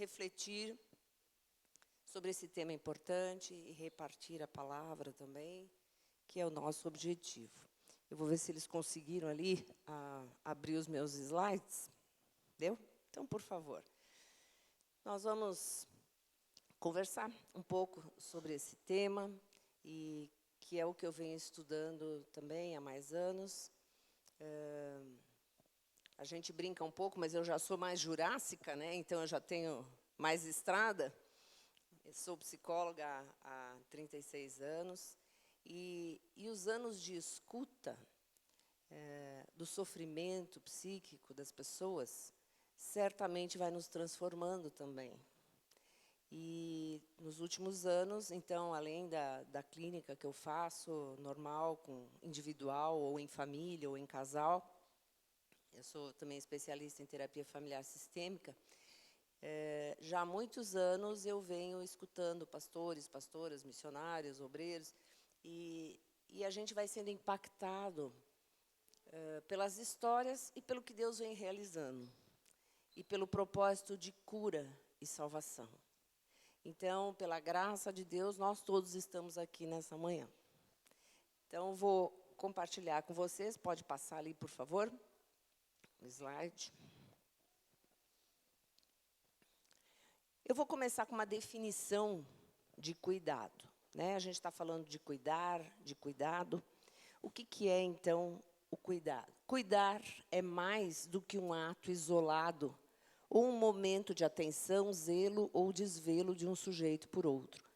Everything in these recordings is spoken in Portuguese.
refletir sobre esse tema importante e repartir a palavra também, que é o nosso objetivo. Eu vou ver se eles conseguiram ali abrir os meus slides. Deu? Então, por favor. Nós vamos conversar um pouco sobre esse tema, e que é o que eu venho estudando também há mais anos. A gente brinca um pouco, mas eu já sou mais jurássica, né? Então eu já tenho mais estrada. Eu sou psicóloga há 36 anos, e os anos de escuta do sofrimento psíquico das pessoas certamente vai nos transformando também. E nos últimos anos, então, além da clínica que eu faço, normal, com individual, ou em família, ou em casal, eu sou também especialista em terapia familiar sistêmica. Já há muitos anos eu venho escutando pastores, pastoras, missionários, obreiros, e a gente vai sendo impactado pelas histórias e pelo que Deus vem realizando, e pelo propósito de cura e salvação. Então, pela graça de Deus, nós todos estamos aqui nessa manhã. Então, vou compartilhar com vocês. Pode passar ali, por favor, o slide. Eu vou começar com uma definição de cuidado, né? A gente está falando de cuidar, de cuidado. O que é, então, o cuidado? Cuidar é mais do que um ato isolado, ou um momento de atenção, zelo ou desvelo de um sujeito por outro.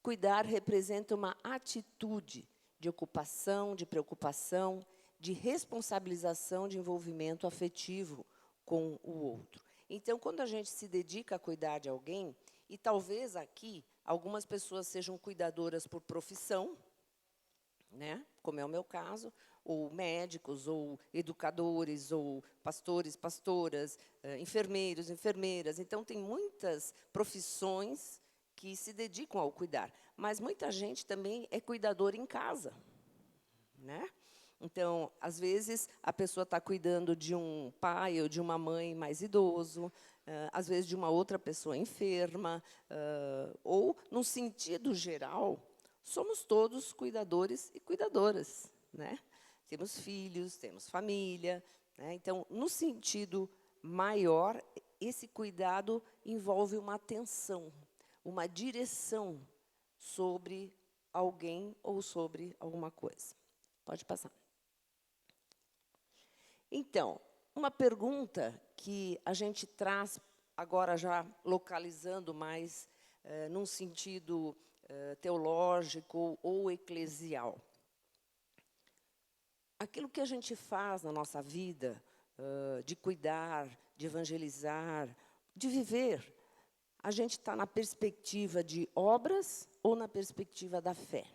Cuidar representa uma atitude de ocupação, de preocupação, de responsabilização, de envolvimento afetivo com o outro. Então, quando a gente se dedica a cuidar de alguém, e talvez aqui algumas pessoas sejam cuidadoras por profissão, né, como é o meu caso, ou médicos, ou educadores, ou pastores, pastoras, enfermeiros, enfermeiras. Então, tem muitas profissões que se dedicam ao cuidar. Mas muita gente também é cuidadora em casa, né? Então, às vezes, a pessoa está cuidando de um pai ou de uma mãe mais idoso, às vezes de uma outra pessoa enferma, ou, no sentido geral, somos todos cuidadores e cuidadoras, né? Temos filhos, temos família, né? Então, no sentido maior, esse cuidado envolve uma atenção, uma direção sobre alguém ou sobre alguma coisa. Pode passar. Então, uma pergunta que a gente traz, agora já localizando mais num sentido teológico ou eclesial. Aquilo que a gente faz na nossa vida, de cuidar, de evangelizar, de viver, a gente está na perspectiva de obras ou na perspectiva da fé?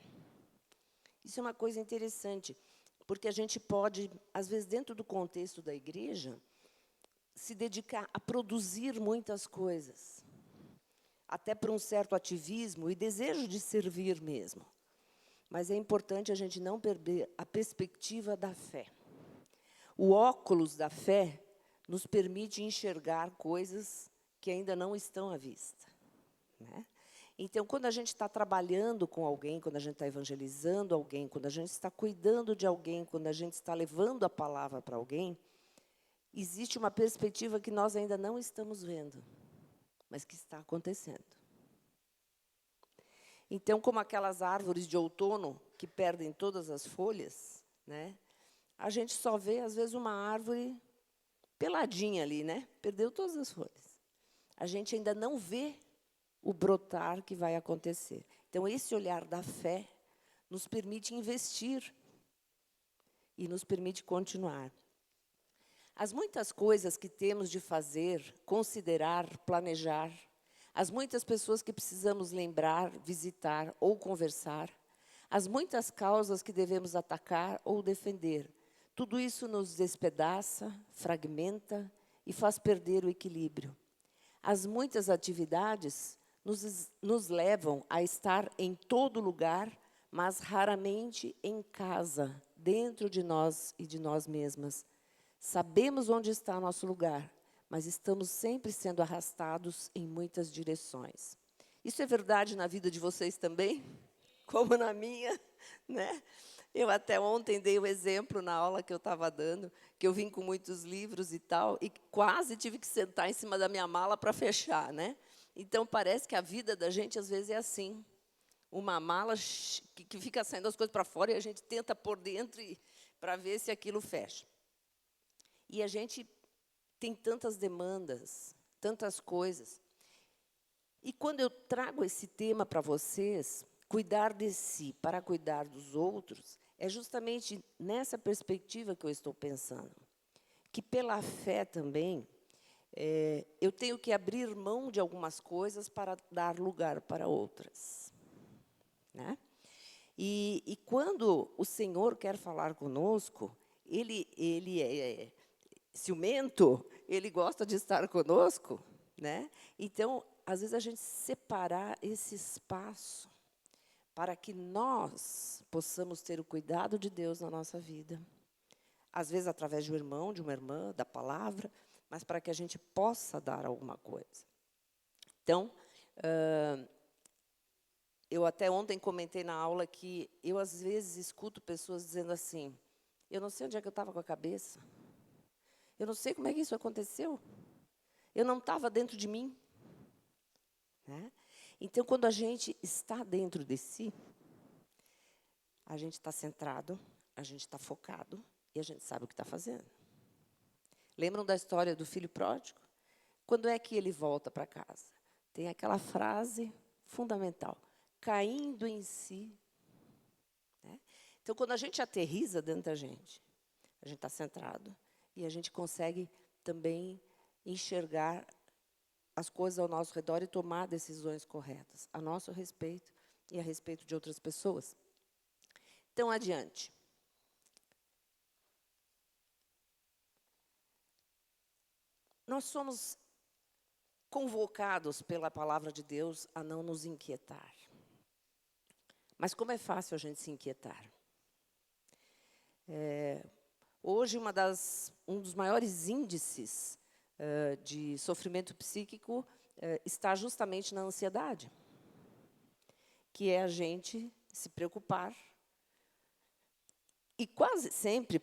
Isso é uma coisa interessante, porque a gente pode, às vezes, dentro do contexto da igreja, se dedicar a produzir muitas coisas, até por um certo ativismo e desejo de servir mesmo. Mas é importante a gente não perder a perspectiva da fé. O óculos da fé nos permite enxergar coisas que ainda não estão à vista, né? Então, quando a gente está trabalhando com alguém, quando a gente está evangelizando alguém, quando a gente está cuidando de alguém, quando a gente está levando a palavra para alguém, existe uma perspectiva que nós ainda não estamos vendo, mas que está acontecendo. Então, como aquelas árvores de outono que perdem todas as folhas, né? A gente só vê, às vezes, uma árvore peladinha ali, né? Perdeu todas as folhas. A gente ainda não vê o brotar que vai acontecer. Então, esse olhar da fé nos permite investir e nos permite continuar. As muitas coisas que temos de fazer, considerar, planejar, as muitas pessoas que precisamos lembrar, visitar ou conversar, as muitas causas que devemos atacar ou defender, tudo isso nos despedaça, fragmenta e faz perder o equilíbrio. As muitas atividades nos levam a estar em todo lugar, mas raramente em casa, dentro de nós e de nós mesmas. Sabemos onde está nosso lugar, mas estamos sempre sendo arrastados em muitas direções. Isso é verdade na vida de vocês também? Como na minha, né? Eu até ontem dei o exemplo na aula que eu estava dando, que eu vim com muitos livros e tal, e quase tive que sentar em cima da minha mala para fechar, né? Então, parece que a vida da gente, às vezes, é assim. Uma mala que fica saindo as coisas para fora e a gente tenta pôr dentro para ver se aquilo fecha. E a gente tem tantas demandas, tantas coisas. E quando eu trago esse tema para vocês, cuidar de si para cuidar dos outros, é justamente nessa perspectiva que eu estou pensando. Que pela fé também, eu tenho que abrir mão de algumas coisas para dar lugar para outras. Né? E quando o Senhor quer falar conosco, Ele é ciumento, Ele gosta de estar conosco. Né? Então, às vezes, a gente separar esse espaço para que nós possamos ter o cuidado de Deus na nossa vida. Às vezes, através de um irmão, de uma irmã, da palavra, mas para que a gente possa dar alguma coisa. Então, eu até ontem comentei na aula que eu, às vezes, escuto pessoas dizendo assim, eu não sei onde é que eu estava com a cabeça, eu não sei como é que isso aconteceu, eu não estava dentro de mim. Né? Então, quando a gente está dentro de si, a gente está centrado, a gente está focado e a gente sabe o que está fazendo. Lembram da história do filho pródigo? Quando é que ele volta para casa? Tem aquela frase fundamental, caindo em si. Né? Então, quando a gente aterriza dentro da gente, a gente está centrado e a gente consegue também enxergar as coisas ao nosso redor e tomar decisões corretas, a nosso respeito e a respeito de outras pessoas. Então, adiante. Nós somos convocados pela palavra de Deus a não nos inquietar. Mas como é fácil a gente se inquietar? Hoje, um dos maiores índices de sofrimento psíquico está justamente na ansiedade, que é a gente se preocupar. E quase sempre,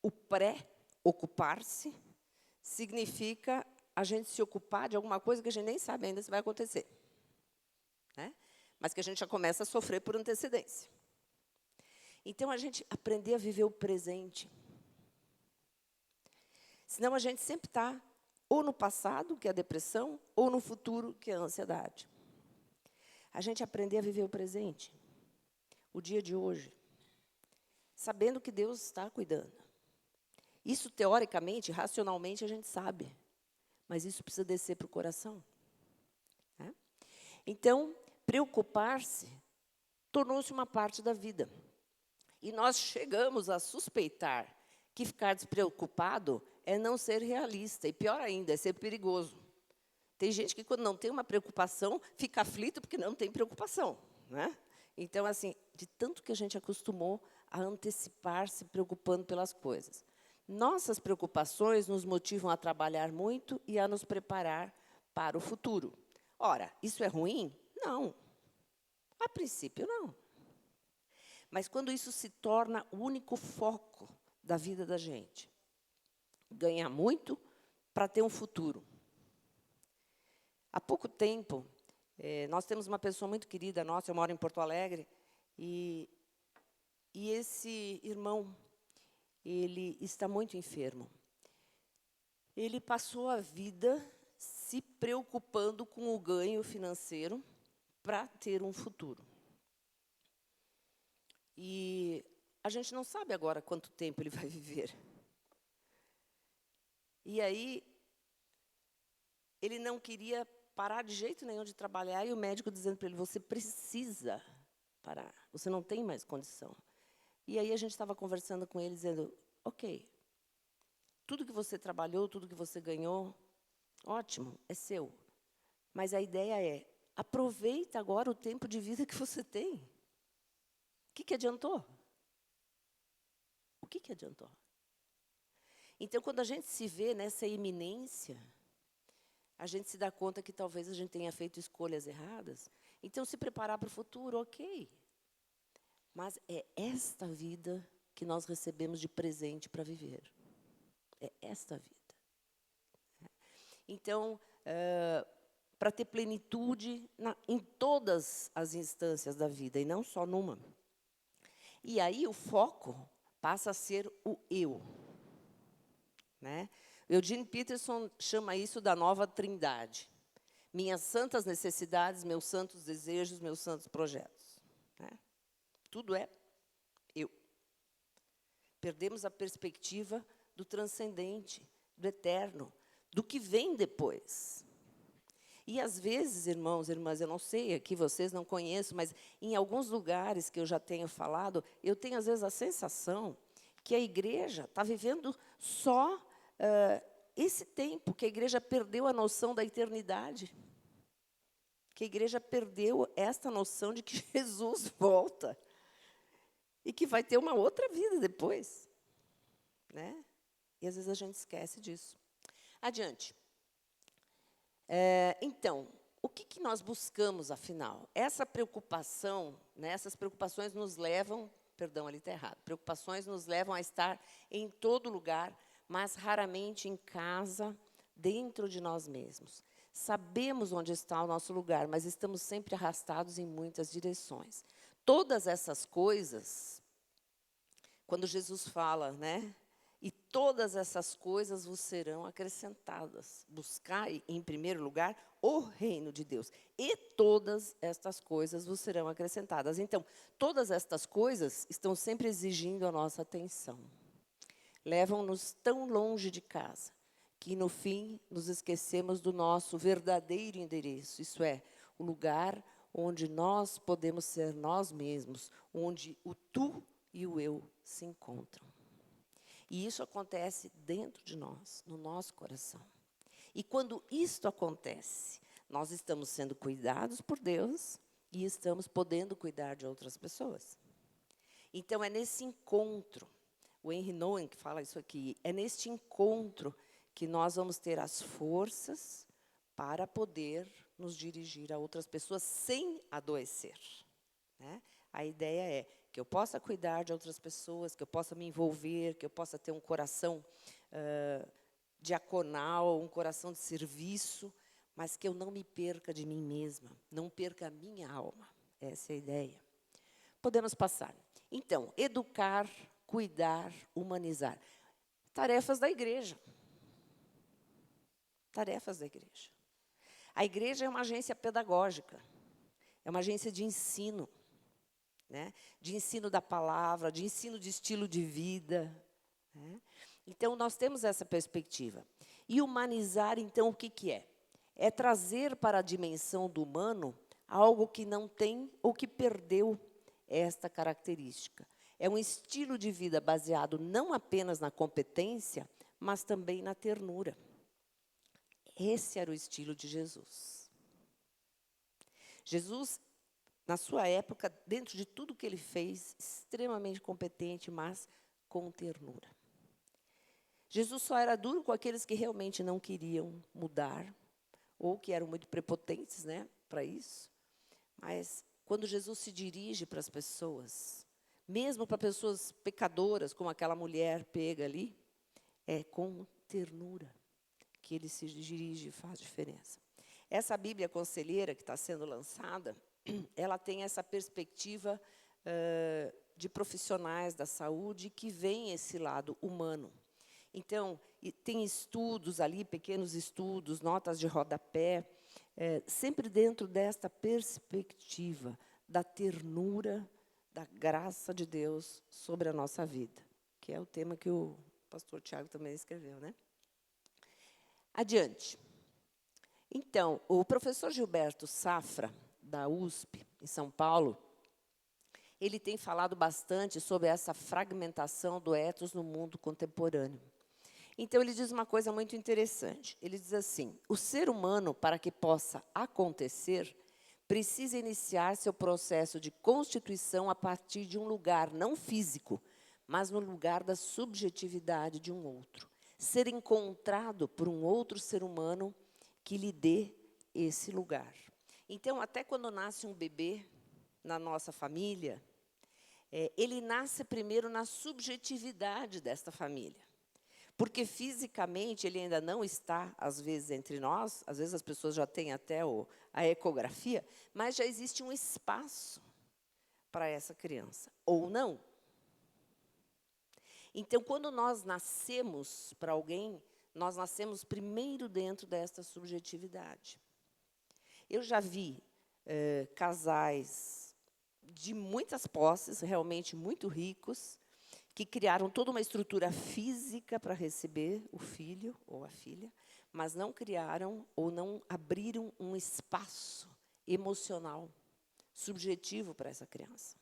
o pré-ocupar-se significa a gente se ocupar de alguma coisa que a gente nem sabe ainda se vai acontecer. Né? Mas que a gente já começa a sofrer por antecedência. Então, a gente aprender a viver o presente. Senão, a gente sempre está ou no passado, que é a depressão, ou no futuro, que é a ansiedade. A gente aprender a viver o presente, o dia de hoje, sabendo que Deus está cuidando. Isso, teoricamente, racionalmente, a gente sabe. Mas isso precisa descer para o coração. Né? Então, preocupar-se tornou-se uma parte da vida. E nós chegamos a suspeitar que ficar despreocupado é não ser realista. E pior ainda, é ser perigoso. Tem gente que, quando não tem uma preocupação, fica aflito porque não tem preocupação. Né? Então, assim, de tanto que a gente acostumou a antecipar-se preocupando pelas coisas. Nossas preocupações nos motivam a trabalhar muito e a nos preparar para o futuro. Ora, isso é ruim? Não. A princípio, não. Mas quando isso se torna o único foco da vida da gente, ganhar muito para ter um futuro. Há pouco tempo, nós temos uma pessoa muito querida nossa, eu moro em Porto Alegre, e esse irmão, ele está muito enfermo. Ele passou a vida se preocupando com o ganho financeiro para ter um futuro. E a gente não sabe agora quanto tempo ele vai viver. E aí, ele não queria parar de jeito nenhum de trabalhar, e o médico dizendo para ele, você precisa parar, você não tem mais condição. E aí a gente estava conversando com ele, dizendo, ok, tudo que você trabalhou, tudo que você ganhou, ótimo, é seu. Mas a ideia é, aproveita agora o tempo de vida que você tem. O que adiantou? O que adiantou? Então, quando a gente se vê nessa iminência, a gente se dá conta que talvez a gente tenha feito escolhas erradas. Então, se preparar para o futuro, ok. Mas é esta vida que nós recebemos de presente para viver. É esta vida. Então, para ter plenitude em todas as instâncias da vida, e não só numa. E aí o foco passa a ser o eu. Né? Eugene Peterson chama isso da nova trindade. Minhas santas necessidades, meus santos desejos, meus santos projetos. Né? Tudo é eu. Perdemos a perspectiva do transcendente, do eterno, do que vem depois. E, às vezes, irmãos e irmãs, eu não sei, aqui vocês não conhecem, mas em alguns lugares que eu já tenho falado, eu tenho, às vezes, a sensação que a igreja está vivendo só esse tempo, que a igreja perdeu a noção da eternidade, que a igreja perdeu esta noção de que Jesus volta e que vai ter uma outra vida depois. Né? E, às vezes, a gente esquece disso. Adiante. Então, o que nós buscamos, afinal? Essa preocupação, né, essas preocupações nos levam, perdão, ali está errado, preocupações nos levam a estar em todo lugar, mas raramente em casa, dentro de nós mesmos. Sabemos onde está o nosso lugar, mas estamos sempre arrastados em muitas direções. Todas essas coisas, quando Jesus fala, né? E todas essas coisas vos serão acrescentadas. Buscai, em primeiro lugar, o reino de Deus. E todas estas coisas vos serão acrescentadas. Então, todas estas coisas estão sempre exigindo a nossa atenção. Levam-nos tão longe de casa, que, no fim, nos esquecemos do nosso verdadeiro endereço. Isso é, o lugar onde nós podemos ser nós mesmos, onde o tu e o eu se encontram. E isso acontece dentro de nós, no nosso coração. E quando isto acontece, nós estamos sendo cuidados por Deus e estamos podendo cuidar de outras pessoas. Então, é nesse encontro, o Henry Nouwen que fala isso aqui, é neste encontro que nós vamos ter as forças para poder nos dirigir a outras pessoas sem adoecer. Né? A ideia é que eu possa cuidar de outras pessoas, que eu possa me envolver, que eu possa ter um coração diaconal, um coração de serviço, mas que eu não me perca de mim mesma, não perca a minha alma. Essa é a ideia. Podemos passar. Então, educar, cuidar, humanizar. Tarefas da igreja. Tarefas da igreja. A igreja é uma agência pedagógica, é uma agência de ensino. Né? De ensino da palavra, de ensino de estilo de vida. Né? Então, nós temos essa perspectiva. E humanizar, então, o que é? É trazer para a dimensão do humano algo que não tem ou que perdeu esta característica. É um estilo de vida baseado não apenas na competência, mas também na ternura. Esse era o estilo de Jesus. Jesus, na sua época, dentro de tudo que ele fez, extremamente competente, mas com ternura. Jesus só era duro com aqueles que realmente não queriam mudar, ou que eram muito prepotentes, né, para isso. Mas, quando Jesus se dirige para as pessoas, mesmo para pessoas pecadoras, como aquela mulher pega ali, é com ternura que ele se dirige e faz diferença. Essa Bíblia Conselheira que está sendo lançada, ela tem essa perspectiva de profissionais da saúde que veem esse lado humano. Então, tem estudos ali, pequenos estudos, notas de rodapé, sempre dentro desta perspectiva da ternura, da graça de Deus sobre a nossa vida, que é o tema que o pastor Tiago também escreveu, né? Adiante. Então, o professor Gilberto Safra, da USP, em São Paulo, ele tem falado bastante sobre essa fragmentação do ethos no mundo contemporâneo. Então, ele diz uma coisa muito interessante. Ele diz assim, o ser humano, para que possa acontecer, precisa iniciar seu processo de constituição a partir de um lugar não físico, mas no lugar da subjetividade de um outro. ser encontrado por um outro ser humano que lhe dê esse lugar. Então, até quando nasce um bebê na nossa família, ele nasce primeiro na subjetividade desta família. Porque fisicamente ele ainda não está, às vezes, entre nós, às vezes as pessoas já têm até a ecografia, mas já existe um espaço para essa criança, ou não. Então, quando nós nascemos para alguém, nós nascemos primeiro dentro desta subjetividade. Eu já vi casais de muitas posses, realmente muito ricos, que criaram toda uma estrutura física para receber o filho ou a filha, mas não criaram ou não abriram um espaço emocional, subjetivo para essa criança.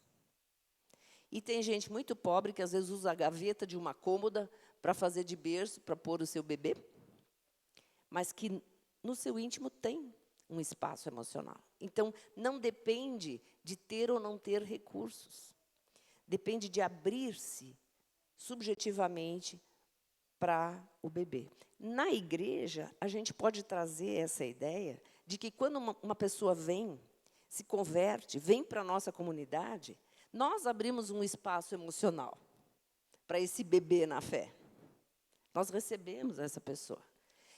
E tem gente muito pobre que, às vezes, usa a gaveta de uma cômoda para fazer de berço, para pôr o seu bebê, mas que, no seu íntimo, tem um espaço emocional. Então, não depende de ter ou não ter recursos. Depende de abrir-se subjetivamente para o bebê. Na igreja, a gente pode trazer essa ideia de que, quando uma pessoa vem, se converte, vem para a nossa comunidade, nós abrimos um espaço emocional para esse bebê na fé. Nós recebemos essa pessoa.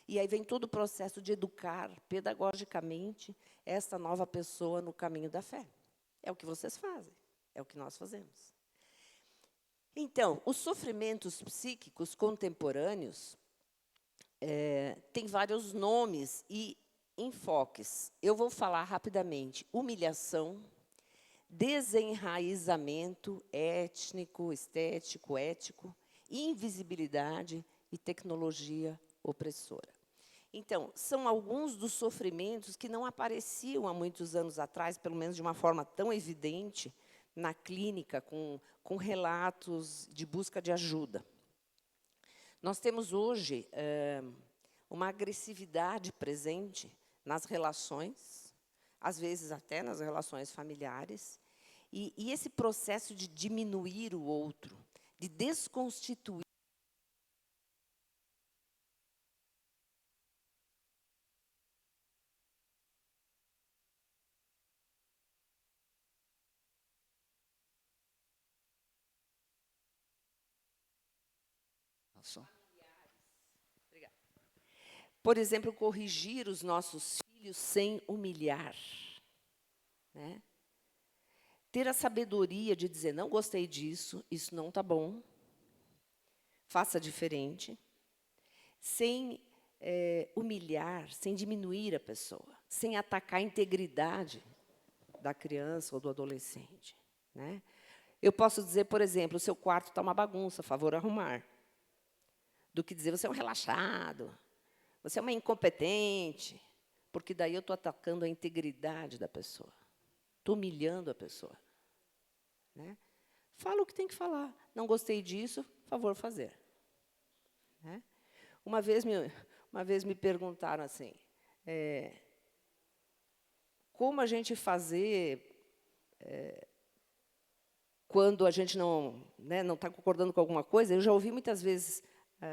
E aí vem todo o processo de educar pedagogicamente essa nova pessoa no caminho da fé. É o que vocês fazem, é o que nós fazemos. Então, os sofrimentos psíquicos contemporâneos têm vários nomes e enfoques. Eu vou falar rapidamente: humilhação, desenraizamento étnico, estético, ético, invisibilidade e tecnologia opressora. Então, são alguns dos sofrimentos que não apareciam há muitos anos atrás, pelo menos de uma forma tão evidente, na clínica, com relatos de busca de ajuda. Nós temos hoje uma agressividade presente nas relações, às vezes até nas relações familiares, e esse processo de diminuir o outro, de desconstituir. Por exemplo, corrigir os nossos filhos sem humilhar, né? Ter a sabedoria de dizer: não gostei disso, isso não está bom, faça diferente, sem humilhar, sem diminuir a pessoa, sem atacar a integridade da criança ou do adolescente, né? Eu posso dizer, por exemplo: o seu quarto está uma bagunça, favor arrumar, do que dizer: você é um relaxado, você é uma incompetente, porque daí eu estou atacando a integridade da pessoa, estou humilhando a pessoa, né? Fala o que tem que falar. Não gostei disso, favor fazer, né? Uma vez me perguntaram assim, como a gente fazer quando a gente não está concordando com alguma coisa. Eu já ouvi muitas vezes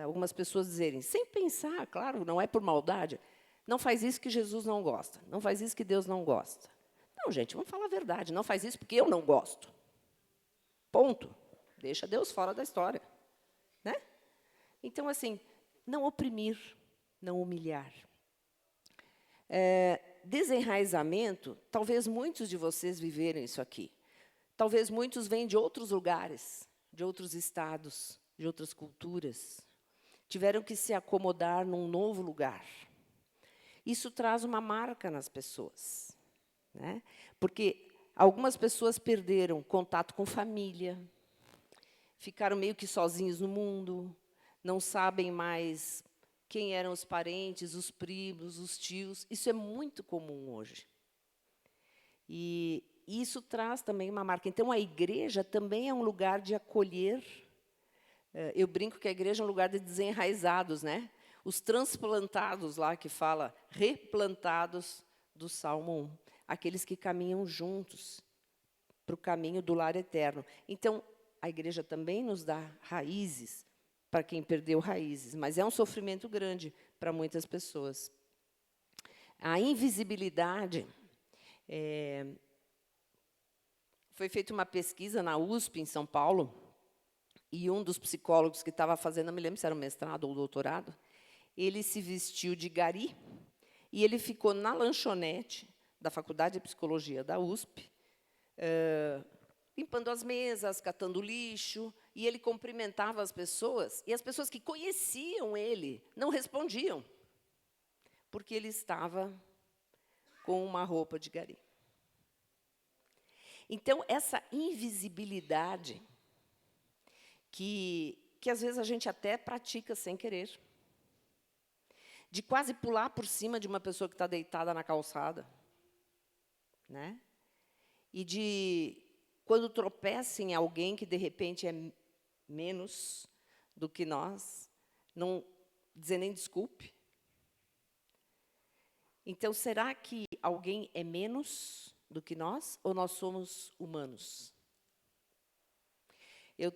algumas pessoas dizerem, sem pensar, claro, não é por maldade: não faz isso que Jesus não gosta, não faz isso que Deus não gosta. Não, gente, vamos falar a verdade: não faz isso porque eu não gosto. Ponto. Deixa Deus fora da história, né? Então, assim, não oprimir, não humilhar. Desenraizamento, talvez muitos de vocês viveram isso aqui. Talvez muitos venham de outros lugares, de outros estados, de outras culturas. Tiveram que se acomodar num novo lugar. Isso traz uma marca nas pessoas, né? Porque algumas pessoas perderam contato com família, ficaram meio que sozinhos no mundo, não sabem mais quem eram os parentes, os primos, os tios. Isso é muito comum hoje. E isso traz também uma marca. Então, a igreja também é um lugar de acolher. Eu brinco que a igreja é um lugar de desenraizados, né? Os transplantados lá, que fala replantados, do Salmo 1. Aqueles que caminham juntos para o caminho do lar eterno. Então, a igreja também nos dá raízes para quem perdeu raízes, mas é um sofrimento grande para muitas pessoas. A invisibilidade, foi feita uma pesquisa na USP, em São Paulo, e um dos psicólogos que estava fazendo, não me lembro se era um mestrado ou doutorado, ele se vestiu de gari e ele ficou na lanchonete da Faculdade de Psicologia da USP, limpando as mesas, catando lixo, e ele cumprimentava as pessoas, e as pessoas que conheciam ele não respondiam, porque ele estava com uma roupa de gari. Então, essa invisibilidade, que às vezes a gente até pratica sem querer, de quase pular por cima de uma pessoa que está deitada na calçada, né? E de, quando tropeça em alguém que, de repente, é menos do que nós, não dizer nem desculpe. Então, será que alguém é menos do que nós, ou nós somos humanos? Eu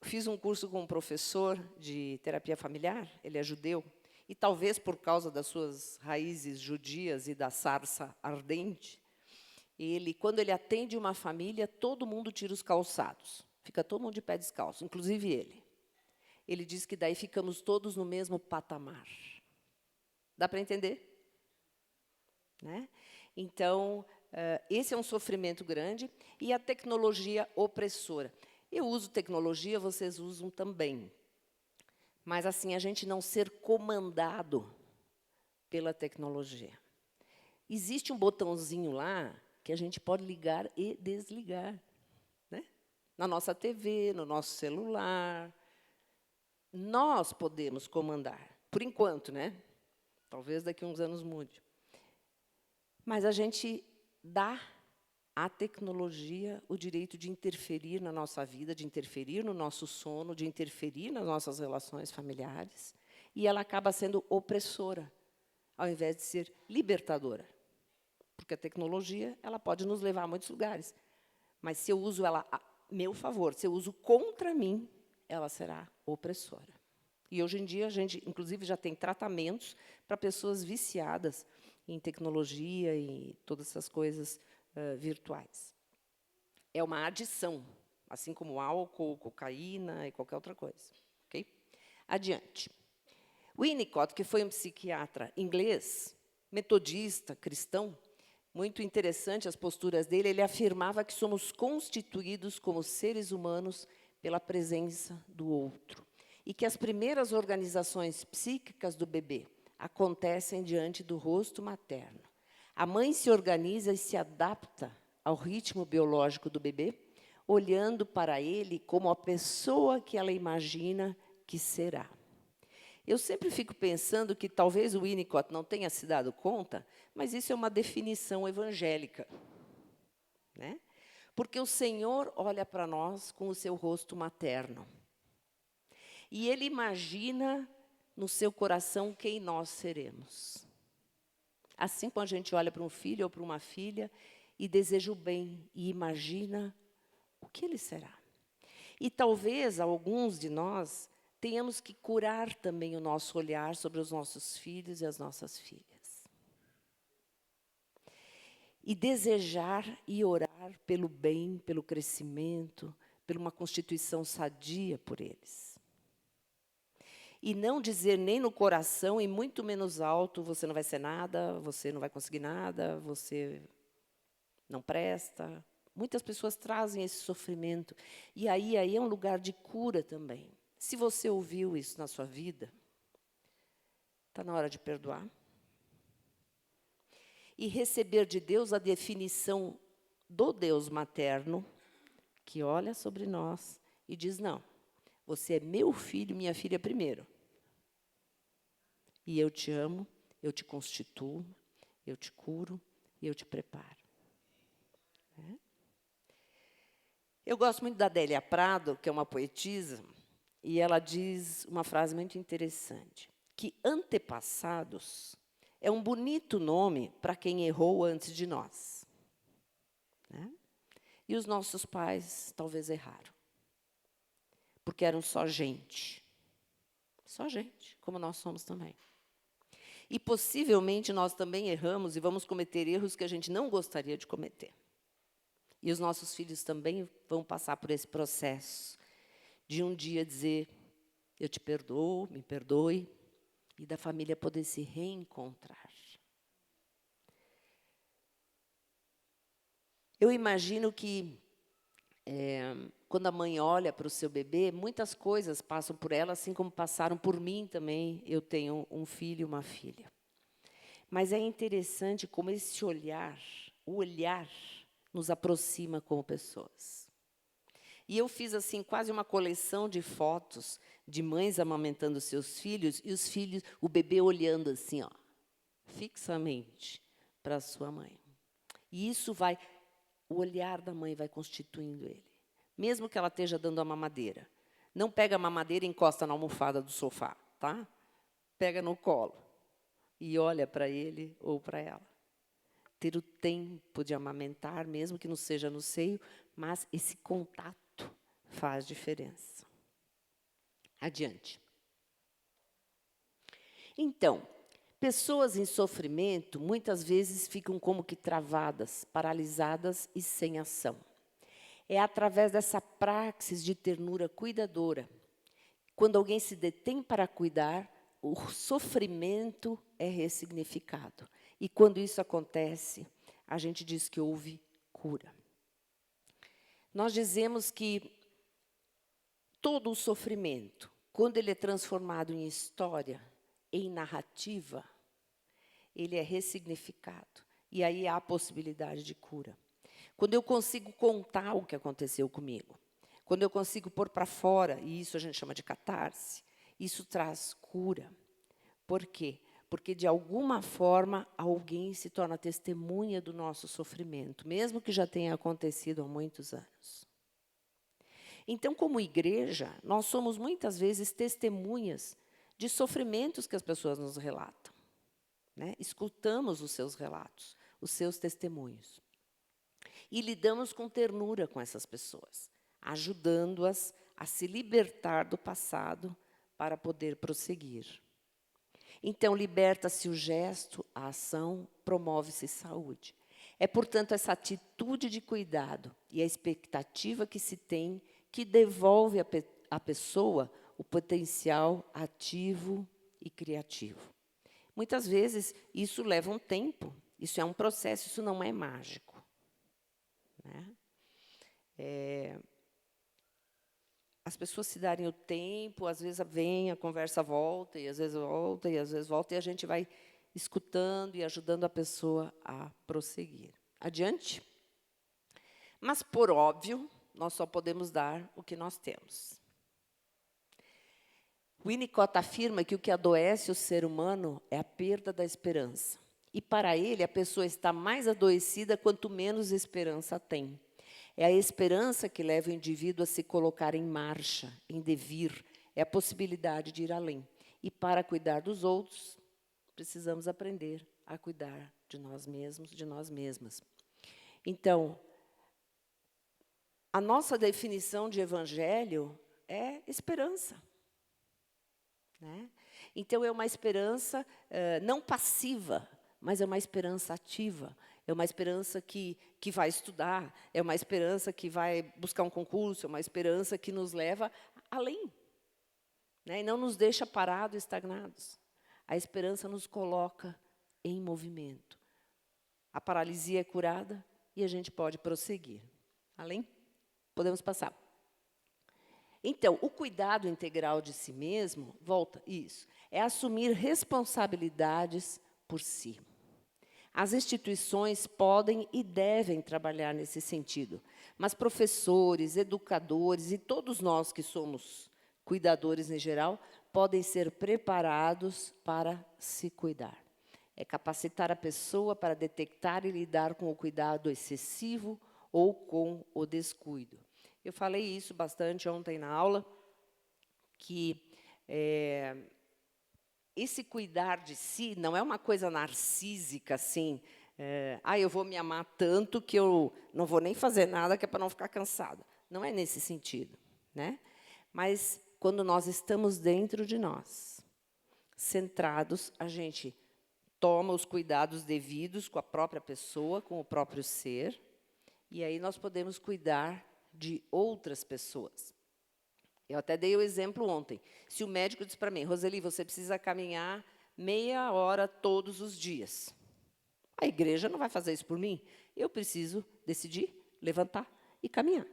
fiz um curso com um professor de terapia familiar, ele é judeu, e talvez por causa das suas raízes judias e da sarça ardente, quando ele atende uma família, todo mundo tira os calçados. Fica todo mundo de pé descalço, inclusive ele. Ele diz que daí ficamos todos no mesmo patamar. Dá para entender? Né? Então, esse é um sofrimento grande, e a tecnologia opressora. Eu uso tecnologia, vocês usam também. Mas, assim, a gente não ser comandado pela tecnologia. Existe um botãozinho lá que a gente pode ligar e desligar, né? Na nossa TV, no nosso celular. Nós podemos comandar, por enquanto, né? Talvez daqui a uns anos mude. Mas a gente dá à tecnologia o direito de interferir na nossa vida, de interferir no nosso sono, de interferir nas nossas relações familiares, e ela acaba sendo opressora, ao invés de ser libertadora. Porque a tecnologia, ela pode nos levar a muitos lugares, mas se eu uso ela a meu favor, se eu uso contra mim, ela será opressora. E, hoje em dia, a gente, inclusive, já tem tratamentos para pessoas viciadas em tecnologia e todas essas coisas virtuais. É uma adição, assim como álcool, cocaína e qualquer outra coisa. Okay? Adiante. Winnicott, que foi um psiquiatra inglês, metodista, cristão, muito interessante as posturas dele, ele afirmava que somos constituídos como seres humanos pela presença do outro, e que as primeiras organizações psíquicas do bebê acontecem diante do rosto materno. A mãe se organiza e se adapta ao ritmo biológico do bebê, olhando para ele como a pessoa que ela imagina que será. Eu sempre fico pensando que talvez o Winnicott não tenha se dado conta, mas isso é uma definição evangélica, né? Porque o Senhor olha para nós com o seu rosto materno. E Ele imagina no seu coração quem nós seremos. Assim, quando a gente olha para um filho ou para uma filha e deseja o bem e imagina o que ele será. E talvez alguns de nós tenhamos que curar também o nosso olhar sobre os nossos filhos e as nossas filhas. E desejar e orar pelo bem, pelo crescimento, por uma constituição sadia por eles. E não dizer nem no coração, e muito menos alto, você não vai ser nada, você não vai conseguir nada, você não presta. Muitas pessoas trazem esse sofrimento. E aí é um lugar de cura também. Se você ouviu isso na sua vida, está na hora de perdoar. E receber de Deus a definição do Deus materno, que olha sobre nós e diz, não, você é meu filho, minha filha primeiro. E eu te amo, eu te constituo, eu te curo e eu te preparo. É? Eu gosto muito da Adélia Prado, que é uma poetisa, e ela diz uma frase muito interessante, que antepassados é um bonito nome para quem errou antes de nós. Né? E os nossos pais talvez erraram. porque eram só gente, como nós somos também. E, possivelmente, nós também erramos e vamos cometer erros que a gente não gostaria de cometer. E os nossos filhos também vão passar por esse processo de um dia dizer, eu te perdoo, me perdoe, e da família poder se reencontrar. Eu imagino que, quando a mãe olha para o seu bebê, muitas coisas passam por ela, assim como passaram por mim também. Eu tenho um filho e uma filha. Mas é interessante como esse olhar, o olhar, nos aproxima como pessoas. E eu fiz assim quase uma coleção de fotos de mães amamentando seus filhos e os filhos, o bebê olhando assim, ó, fixamente para a sua mãe. E isso vai, o olhar da mãe vai constituindo ele, mesmo que ela esteja dando a mamadeira. Não pega a mamadeira e encosta na almofada do sofá, tá? Pega no colo e olha para ele ou para ela. Ter o tempo de amamentar, mesmo que não seja no seio, mas esse contato faz diferença. Adiante. Então, pessoas em sofrimento, muitas vezes ficam como que travadas, paralisadas e sem ação. É através dessa praxis de ternura cuidadora. Quando alguém se detém para cuidar, o sofrimento é ressignificado. E quando isso acontece, a gente diz que houve cura. Nós dizemos que todo o sofrimento, quando ele é transformado em história, em narrativa, ele é ressignificado. E aí há a possibilidade de cura. Quando eu consigo contar o que aconteceu comigo, quando eu consigo pôr para fora, e isso a gente chama de catarse, isso traz cura. Por quê? Porque, de alguma forma, alguém se torna testemunha do nosso sofrimento, mesmo que já tenha acontecido há muitos anos. Então, como igreja, nós somos muitas vezes testemunhas de sofrimentos que as pessoas nos relatam, né? Escutamos os seus relatos, os seus testemunhos. E lidamos com ternura com essas pessoas, ajudando-as a se libertar do passado para poder prosseguir. Então, liberta-se o gesto, a ação, promove-se saúde. É, portanto, essa atitude de cuidado e a expectativa que se tem que devolve à pessoa o potencial ativo e criativo. Muitas vezes, isso leva um tempo, isso é um processo, isso não é mágico. Né? As pessoas se darem o tempo, às vezes vem, a conversa volta, e às vezes volta, e às vezes volta, e a gente vai escutando e ajudando a pessoa a prosseguir. Adiante? Mas, por óbvio, nós só podemos dar o que nós temos. Winnicott afirma que o que adoece o ser humano é a perda da esperança. E, para ele, a pessoa está mais adoecida quanto menos esperança tem. É a esperança que leva o indivíduo a se colocar em marcha, em devir. É a possibilidade de ir além. E, para cuidar dos outros, precisamos aprender a cuidar de nós mesmos, de nós mesmas. Então, a nossa definição de evangelho é esperança. Né? Então, é uma esperança não passiva, mas é uma esperança ativa. É uma esperança que vai estudar, é uma esperança que vai buscar um concurso, é uma esperança que nos leva além. Né? E não nos deixa parados, estagnados. A esperança nos coloca em movimento. A paralisia é curada e a gente pode prosseguir. Além? Podemos passar. Então, o cuidado integral de si mesmo, volta, isso, é assumir responsabilidades por si. As instituições podem e devem trabalhar nesse sentido, mas professores, educadores e todos nós que somos cuidadores em geral, podem ser preparados para se cuidar. É capacitar a pessoa para detectar e lidar com o cuidado excessivo ou com o descuido. Eu falei isso bastante ontem na aula, que esse cuidar de si não é uma coisa narcísica, assim, eu vou me amar tanto que eu não vou nem fazer nada que é para não ficar cansada. Não é nesse sentido. Né? Mas quando nós estamos dentro de nós, centrados, a gente toma os cuidados devidos com a própria pessoa, com o próprio ser, e aí nós podemos cuidar de outras pessoas. Eu até dei o exemplo ontem. Se o médico diz para mim, Roseli, você precisa caminhar meia hora todos os dias. A igreja não vai fazer isso por mim. Eu preciso decidir, levantar e caminhar.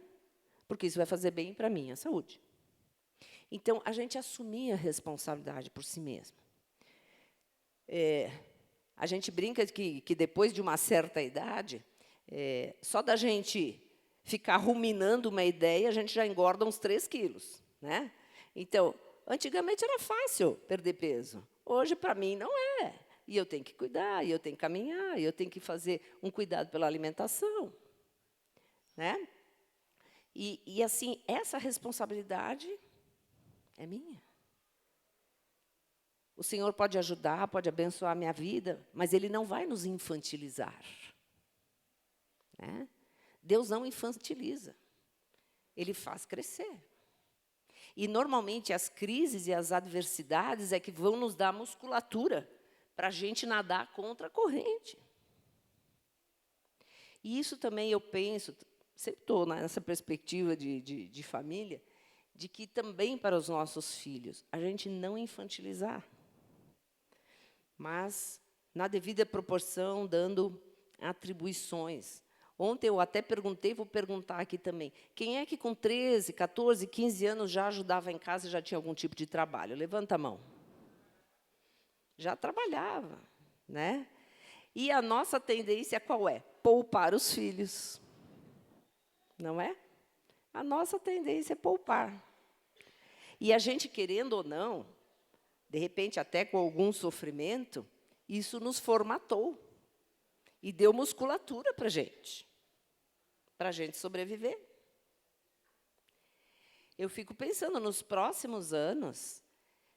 Porque isso vai fazer bem para a minha saúde. Então, a gente assumir a responsabilidade por si mesmo. A gente brinca que depois de uma certa idade, só da gente ficar ruminando uma ideia, a gente já engorda uns 3 quilos. Né? Então, antigamente era fácil perder peso. Hoje, para mim, não é. E eu tenho que cuidar, e eu tenho que caminhar, e eu tenho que fazer um cuidado pela alimentação. Né? E assim, essa responsabilidade é minha. O Senhor pode ajudar, pode abençoar a minha vida, mas Ele não vai nos infantilizar. Né? Deus não infantiliza. Ele faz crescer. E, normalmente, as crises e as adversidades é que vão nos dar musculatura para a gente nadar contra a corrente. E isso também eu penso, sempre estou nessa perspectiva de família, de que também para os nossos filhos, a gente não infantilizar, mas, na devida proporção, dando atribuições. Ontem eu até perguntei, vou perguntar aqui também, quem é que com 13, 14, 15 anos já ajudava em casa e já tinha algum tipo de trabalho? Levanta a mão. Já trabalhava, né? E a nossa tendência qual é? Poupar os filhos. Não é? A nossa tendência é poupar. E a gente, querendo ou não, de repente até com algum sofrimento, isso nos formatou e deu musculatura para a gente sobreviver. Eu fico pensando nos próximos anos,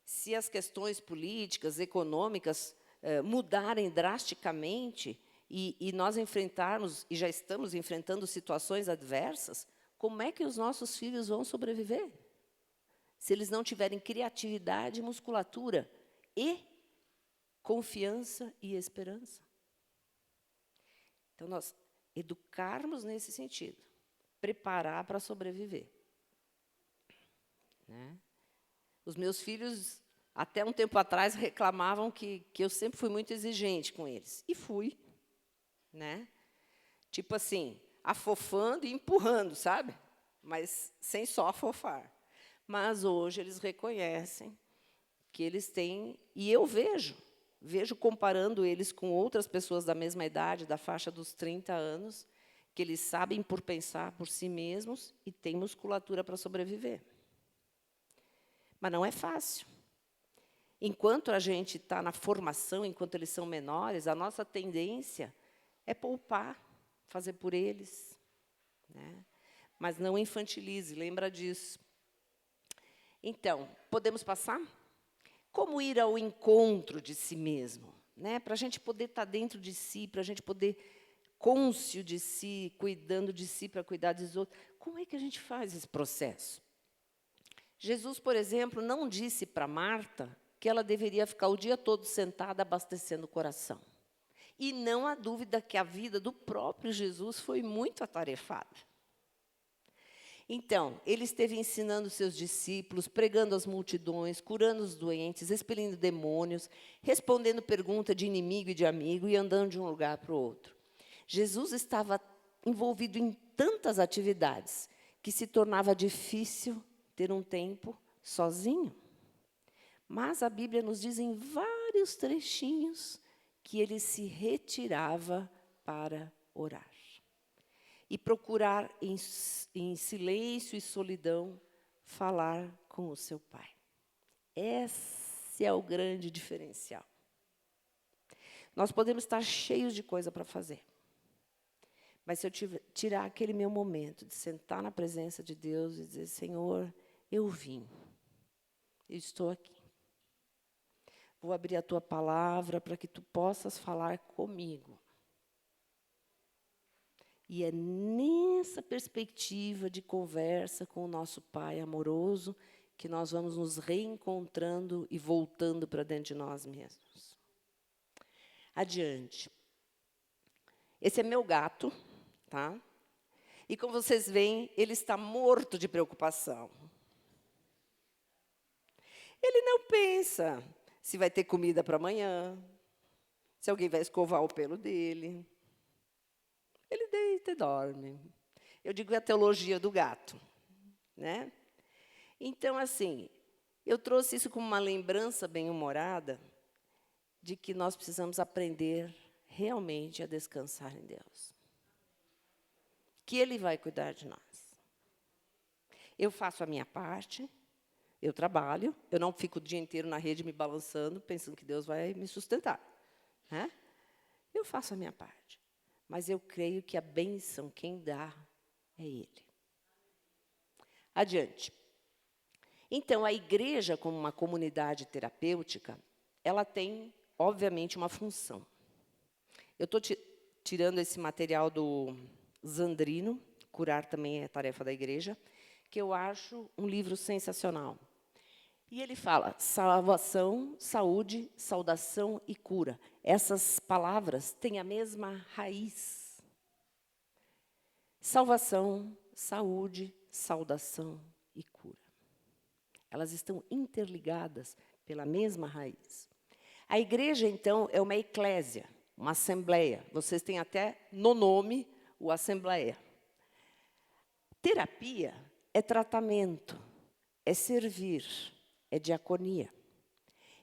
se as questões políticas, econômicas mudarem drasticamente e nós enfrentarmos, e já estamos enfrentando situações adversas, como é que os nossos filhos vão sobreviver? Se eles não tiverem criatividade, musculatura e confiança e esperança. Então, nós educarmos nesse sentido, preparar para sobreviver. Né? Os meus filhos, até um tempo atrás, reclamavam que eu sempre fui muito exigente com eles. E fui. Né? Tipo assim, afofando e empurrando, sabe? Mas sem só afofar. Mas hoje eles reconhecem que eles têm, e eu vejo comparando eles com outras pessoas da mesma idade, da faixa dos 30 anos, que eles sabem por pensar por si mesmos e têm musculatura para sobreviver. Mas não é fácil. Enquanto a gente está na formação, enquanto eles são menores, a nossa tendência é poupar, fazer por eles. Né? Mas não infantilize, lembra disso. Então, podemos passar? Como ir ao encontro de si mesmo? Né? Para a gente poder estar dentro de si, para a gente poder cônscio de si, cuidando de si para cuidar dos outros. Como é que a gente faz esse processo? Jesus, por exemplo, não disse para Marta que ela deveria ficar o dia todo sentada abastecendo o coração. E não há dúvida que a vida do próprio Jesus foi muito atarefada. Então, ele esteve ensinando seus discípulos, pregando às multidões, curando os doentes, expelindo demônios, respondendo perguntas de inimigo e de amigo e andando de um lugar para o outro. Jesus estava envolvido em tantas atividades que se tornava difícil ter um tempo sozinho. Mas a Bíblia nos diz em vários trechinhos que ele se retirava para orar. E procurar em silêncio e solidão falar com o seu Pai. Esse é o grande diferencial. Nós podemos estar cheios de coisa para fazer. Mas se eu tirar aquele meu momento de sentar na presença de Deus e dizer, Senhor, eu vim, eu estou aqui. Vou abrir a Tua palavra para que Tu possas falar comigo. E é nessa perspectiva de conversa com o nosso Pai amoroso que nós vamos nos reencontrando e voltando para dentro de nós mesmos. Adiante. Esse é meu gato, tá? E como vocês veem, ele está morto de preocupação. Ele não pensa se vai ter comida para amanhã, se alguém vai escovar o pelo dele. Ele deita e dorme. Eu digo a teologia do gato, né? Então, assim, eu trouxe isso como uma lembrança bem-humorada de que nós precisamos aprender realmente a descansar em Deus. Que Ele vai cuidar de nós. Eu faço a minha parte, eu trabalho, eu não fico o dia inteiro na rede me balançando, pensando que Deus vai me sustentar, né? Eu faço a minha parte, mas eu creio que a bênção, quem dá, é Ele. Adiante. Então, a igreja, como uma comunidade terapêutica, ela tem, obviamente, uma função. Eu estou tirando esse material do Zandrino, Curar Também é Tarefa da Igreja, que eu acho um livro sensacional. E ele fala salvação, saúde, saudação e cura. Essas palavras têm a mesma raiz. Salvação, saúde, saudação e cura. Elas estão interligadas pela mesma raiz. A igreja, então, é uma eclésia, uma assembleia. Vocês têm até no nome o assembleia. Terapia é tratamento, é servir, é diaconia.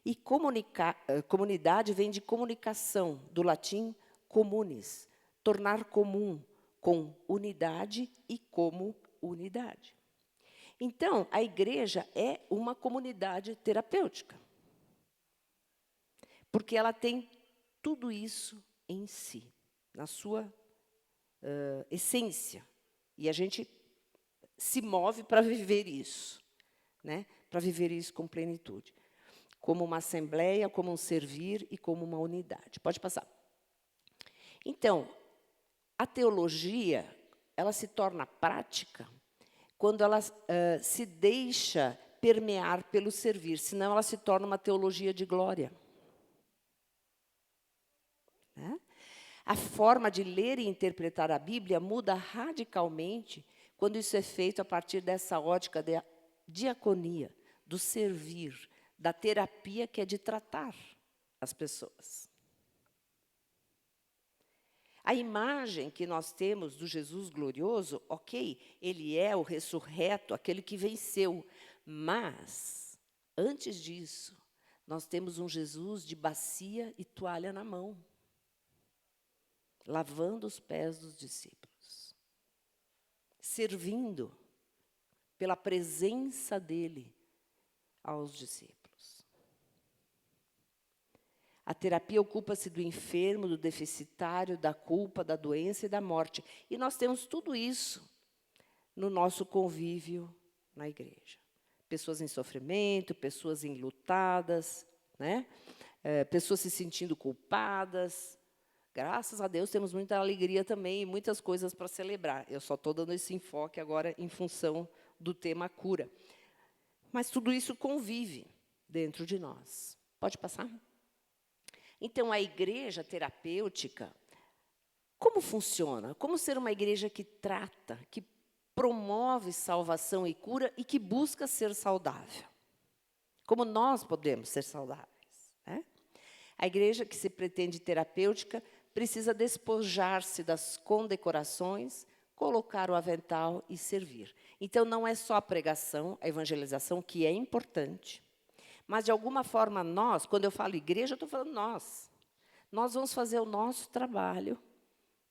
E comunidade vem de comunicação, do latim communis, tornar comum, com unidade e como unidade. Então, a igreja é uma comunidade terapêutica, porque ela tem tudo isso em si, na sua essência. E a gente se move para viver isso, né? Para viver isso com plenitude. Como uma assembleia, como um servir e como uma unidade. Pode passar. Então, a teologia, ela se torna prática quando ela se deixa permear pelo servir, senão ela se torna uma teologia de glória. Né? A forma de ler e interpretar a Bíblia muda radicalmente quando isso é feito a partir dessa ótica da diaconia, do servir, da terapia que é de tratar as pessoas. A imagem que nós temos do Jesus glorioso, ok, ele é o ressurreto, aquele que venceu. Mas, antes disso, nós temos um Jesus de bacia e toalha na mão, lavando os pés dos discípulos, servindo pela presença dele aos discípulos. A terapia ocupa-se do enfermo, do deficitário, da culpa, da doença e da morte. E nós temos tudo isso no nosso convívio na igreja. Pessoas em sofrimento, pessoas enlutadas, né? Pessoas se sentindo culpadas. Graças a Deus temos muita alegria também e muitas coisas para celebrar. Eu só estou dando esse enfoque agora em função do tema cura. Mas tudo isso convive dentro de nós. Pode passar? Então, a igreja terapêutica, como funciona? Como ser uma igreja que trata, que promove salvação e cura e que busca ser saudável? Como nós podemos ser saudáveis? Né? A igreja que se pretende terapêutica precisa despojar-se das condecorações, colocar o avental e servir. Então, não é só a pregação, a evangelização, que é importante, mas, de alguma forma, nós, quando eu falo igreja, eu estou falando nós. Nós vamos fazer o nosso trabalho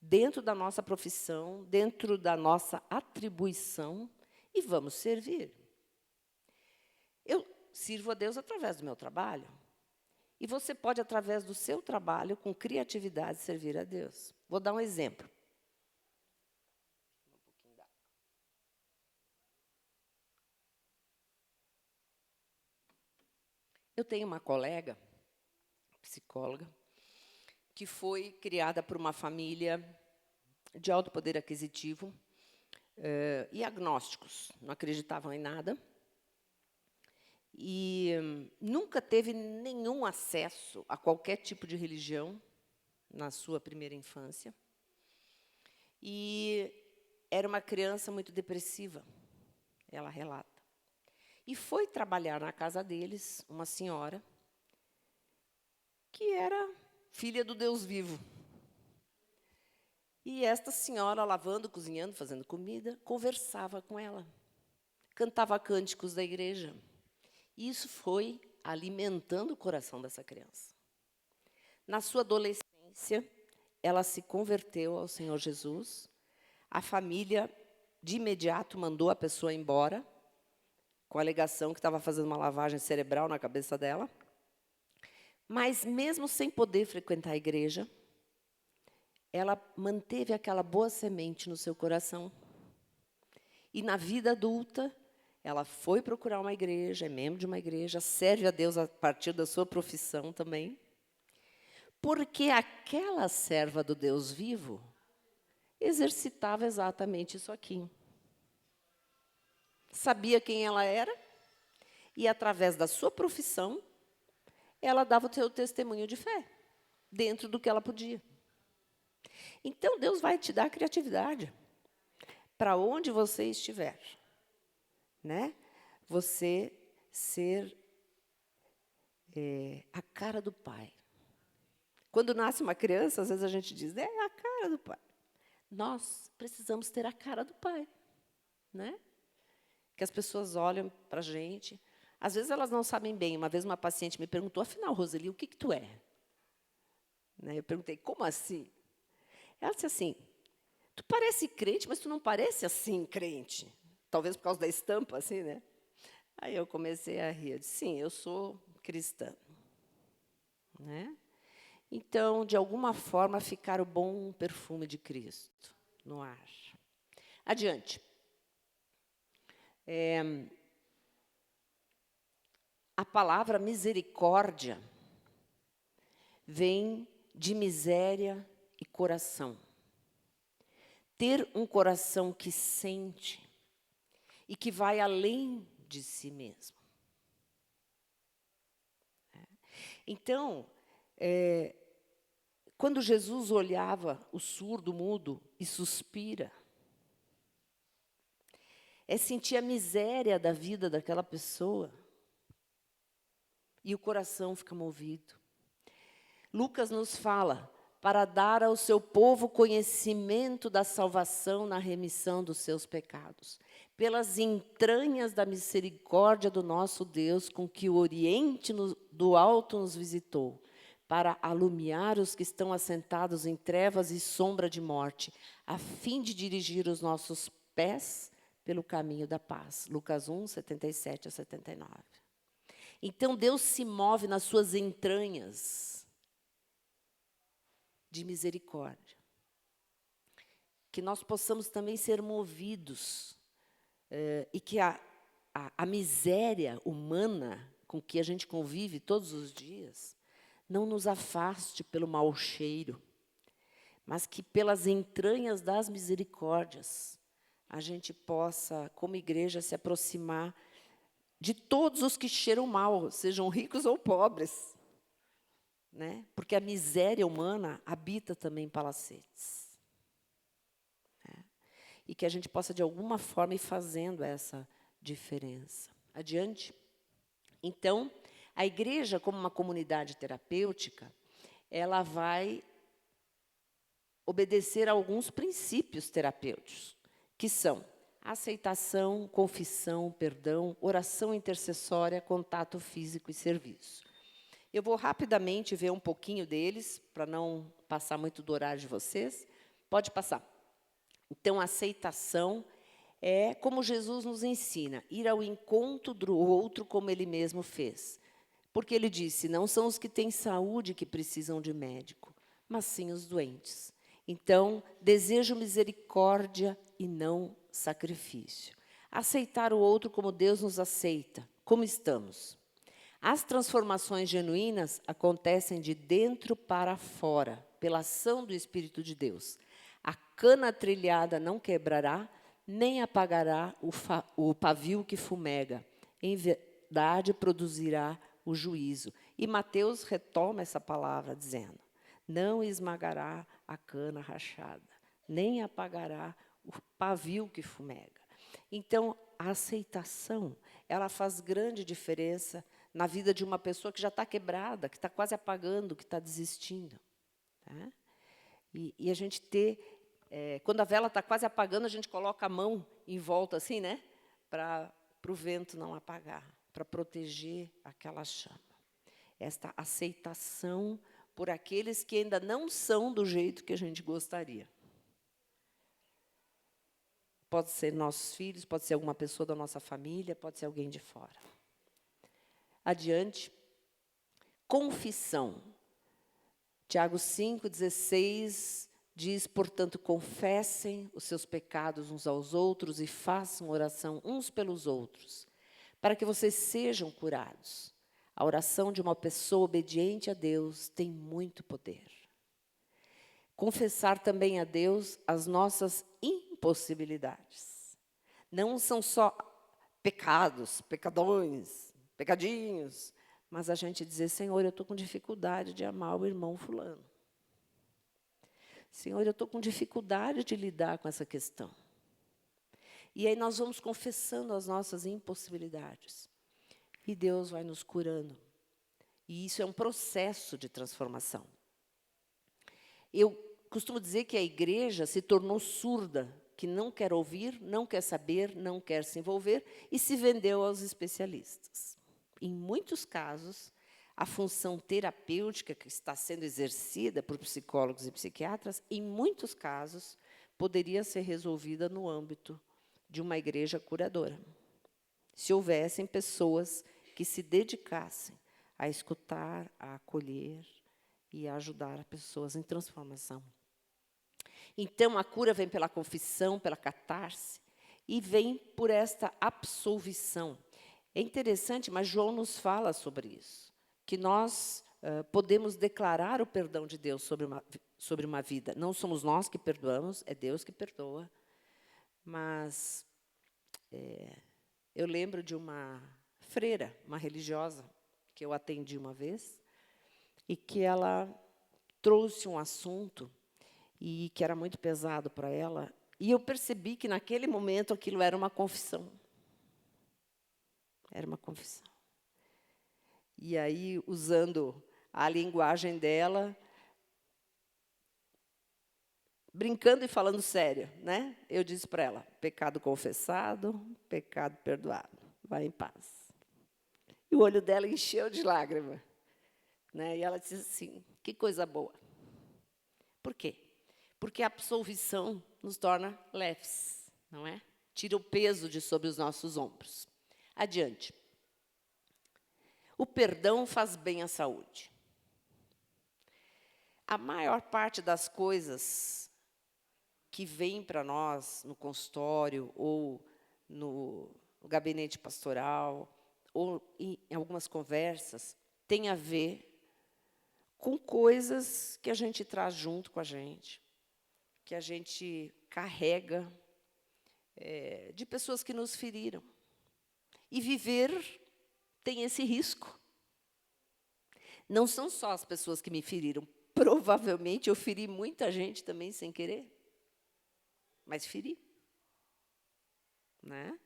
dentro da nossa profissão, dentro da nossa atribuição, e vamos servir. Eu sirvo a Deus através do meu trabalho. E você pode, através do seu trabalho, com criatividade, servir a Deus. Vou dar um exemplo. Eu tenho uma colega, psicóloga, que foi criada por uma família de alto poder aquisitivo e agnósticos, não acreditavam em nada. e nunca teve nenhum acesso a qualquer tipo de religião na sua primeira infância. E era uma criança muito depressiva, ela relata. E foi trabalhar na casa deles uma senhora que era filha do Deus vivo. E esta senhora, lavando, cozinhando, fazendo comida, conversava com ela, cantava cânticos da igreja. E isso foi alimentando o coração dessa criança. Na sua adolescência, ela se converteu ao Senhor Jesus. A família, de imediato, mandou a pessoa embora, com a alegação que estava fazendo uma lavagem cerebral na cabeça dela. Mas, mesmo sem poder frequentar a igreja, ela manteve aquela boa semente no seu coração. E, na vida adulta, ela foi procurar uma igreja, é membro de uma igreja, serve a Deus a partir da sua profissão também. Porque aquela serva do Deus vivo exercitava exatamente isso aqui. Sabia quem ela era e, através da sua profissão, ela dava o seu testemunho de fé, dentro do que ela podia. Então, Deus vai te dar criatividade para onde você estiver, né? Você ser a cara do Pai. Quando nasce uma criança, às vezes a gente diz, é a cara do Pai. Nós precisamos ter a cara do Pai, né? Que as pessoas olham para a gente. Às vezes elas não sabem bem. Uma vez uma paciente me perguntou, afinal, Roseli, o que tu é? Né? Eu perguntei, como assim? Ela disse assim, tu parece crente, mas tu não parece assim crente. Talvez por causa da estampa, assim, né? Aí eu comecei a rir. Eu disse, sim, eu sou cristã. Né? Então, de alguma forma, ficar o bom perfume de Cristo no ar. Adiante. A palavra misericórdia vem de miséria e coração. Ter um coração que sente e que vai além de si mesmo. Então, quando Jesus olhava o surdo, mudo e suspira, é sentir a miséria da vida daquela pessoa e o coração fica movido. Lucas nos fala para dar ao seu povo conhecimento da salvação na remissão dos seus pecados, pelas entranhas da misericórdia do nosso Deus, com que o Oriente do alto nos visitou, para alumiar os que estão assentados em trevas e sombra de morte, a fim de dirigir os nossos pés pelo caminho da paz. Lucas 1, 77 a 79. Então, Deus se move nas suas entranhas de misericórdia. Que nós possamos também ser movidos e que a miséria humana com que a gente convive todos os dias não nos afaste pelo mau cheiro, mas que pelas entranhas das misericórdias a gente possa, como igreja, se aproximar de todos os que cheiram mal, sejam ricos ou pobres. Né? Porque a miséria humana habita também palacetes. Né? E que a gente possa, de alguma forma, ir fazendo essa diferença. Adiante. Então, a igreja, como uma comunidade terapêutica, ela vai obedecer a alguns princípios terapêuticos, que são aceitação, confissão, perdão, oração intercessória, contato físico e serviço. Eu vou rapidamente ver um pouquinho deles, para não passar muito do horário de vocês. Pode passar. Então, a aceitação é como Jesus nos ensina, ir ao encontro do outro como Ele mesmo fez. Porque Ele disse, não são os que têm saúde que precisam de médico, mas sim os doentes. Então, desejo misericórdia e não sacrifício. Aceitar o outro como Deus nos aceita, como estamos. As transformações genuínas acontecem de dentro para fora, pela ação do Espírito de Deus. A cana trilhada não quebrará, nem apagará o pavio que fumega. verdade produzirá o juízo. E Mateus retoma essa palavra dizendo: não esmagará a cana rachada, nem apagará o pavio que fumega. Então, a aceitação, ela faz grande diferença na vida de uma pessoa que já está quebrada, que está quase apagando, que está desistindo. Tá? E a gente quando a vela está quase apagando, a gente coloca a mão em volta, assim, né? Para o vento não apagar, para proteger aquela chama. Esta aceitação por aqueles que ainda não são do jeito que a gente gostaria. Pode ser nossos filhos, pode ser alguma pessoa da nossa família, pode ser alguém de fora. Adiante. Confissão. Tiago 5,16 diz, portanto, confessem os seus pecados uns aos outros e façam oração uns pelos outros, para que vocês sejam curados. A oração de uma pessoa obediente a Deus tem muito poder. Confessar também a Deus as nossas impossibilidades. Não são só pecados, pecadões, pecadinhos, mas a gente dizer, Senhor, eu estou com dificuldade de amar o irmão fulano. Senhor, eu estou com dificuldade de lidar com essa questão. E aí nós vamos confessando as nossas impossibilidades. E Deus vai nos curando. E isso é um processo de transformação. Eu costumo dizer que a igreja se tornou surda, que não quer ouvir, não quer saber, não quer se envolver, e se vendeu aos especialistas. Em muitos casos, a função terapêutica que está sendo exercida por psicólogos e psiquiatras, em muitos casos, poderia ser resolvida no âmbito de uma igreja curadora. Se houvessem pessoas que se dedicassem a escutar, a acolher e a ajudar pessoas em transformação. Então, a cura vem pela confissão, pela catarse, e vem por esta absolvição. É interessante, mas João nos fala sobre isso, que nós podemos declarar o perdão de Deus sobre uma vida. Não somos nós que perdoamos, é Deus que perdoa. Mas eu lembro de uma freira, uma religiosa, que eu atendi uma vez, e que ela trouxe um assunto e que era muito pesado para ela, e eu percebi que, naquele momento, aquilo era uma confissão. Era uma confissão. E aí, usando a linguagem dela, brincando e falando sério, né? Eu disse para ela, pecado confessado, pecado perdoado. Vai em paz. E o olho dela encheu de lágrima. Né? E ela disse assim, que coisa boa. Por quê? Porque a absolvição nos torna leves, não é? Tira o peso de sobre os nossos ombros. Adiante. O perdão faz bem à saúde. A maior parte das coisas que vêm para nós no consultório ou no gabinete pastoral ou em algumas conversas tem a ver com coisas que a gente traz junto com a gente, que a gente carrega de pessoas que nos feriram. E viver tem esse risco. Não são só as pessoas que me feriram. Provavelmente eu feri muita gente também sem querer. Mas feri. Né?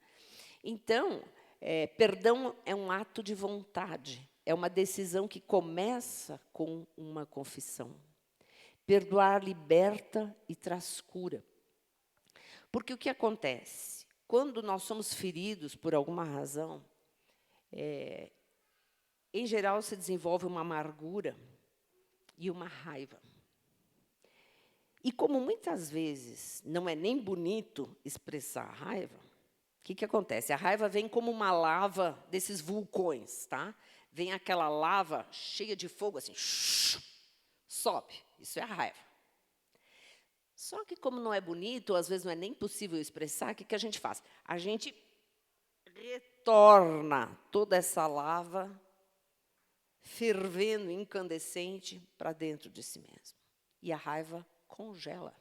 Então, perdão é um ato de vontade. É uma decisão que começa com uma confissão. Perdoar liberta e traz cura. Porque o que acontece? Quando nós somos feridos por alguma razão, em geral se desenvolve uma amargura e uma raiva. E como muitas vezes não é nem bonito expressar a raiva, o que acontece? A raiva vem como uma lava desses vulcões, tá? Vem aquela lava cheia de fogo, assim, sobe. Isso é a raiva. Só que, como não é bonito, ou às vezes não é nem possível expressar, o que a gente faz? A gente retorna toda essa lava fervendo, incandescente, para dentro de si mesmo. E a raiva congela.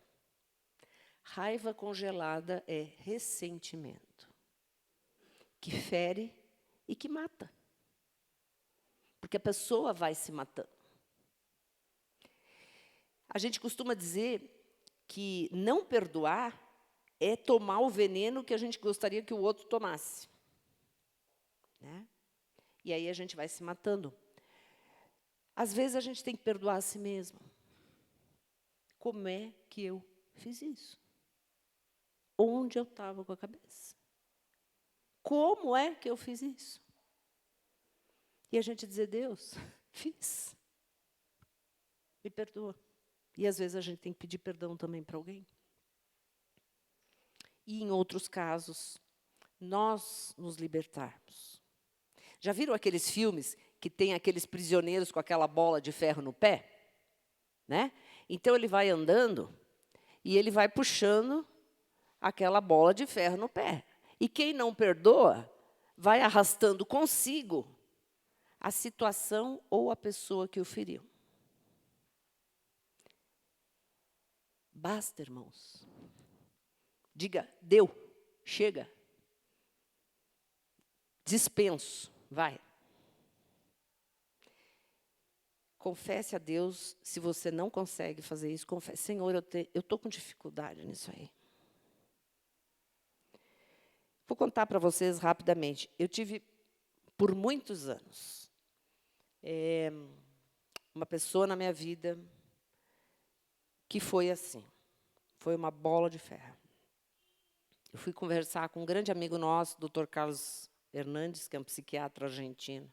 Raiva congelada é ressentimento, que fere e que mata. Porque a pessoa vai se matando. A gente costuma dizer que não perdoar é tomar o veneno que a gente gostaria que o outro tomasse. Né? E aí a gente vai se matando. Às vezes a gente tem que perdoar a si mesmo. Como é que eu fiz isso? Onde eu estava com a cabeça? Como é que eu fiz isso? E a gente dizer, Deus, fiz. Me perdoa. E às vezes a gente tem que pedir perdão também para alguém. E em outros casos, nós nos libertarmos. Já viram aqueles filmes que tem aqueles prisioneiros com aquela bola de ferro no pé? Né? Então ele vai andando e ele vai puxando aquela bola de ferro no pé. E quem não perdoa vai arrastando consigo a situação ou a pessoa que o feriu. Basta, irmãos. Diga, deu, chega. Dispenso, vai. Confesse a Deus, se você não consegue fazer isso, confesse. Senhor, eu estou com dificuldade nisso aí. Vou contar para vocês rapidamente. Eu tive, por muitos anos, uma pessoa na minha vida que foi assim. Foi uma bola de ferro. Eu fui conversar com um grande amigo nosso, Dr. Carlos Hernandes, que é um psiquiatra argentino.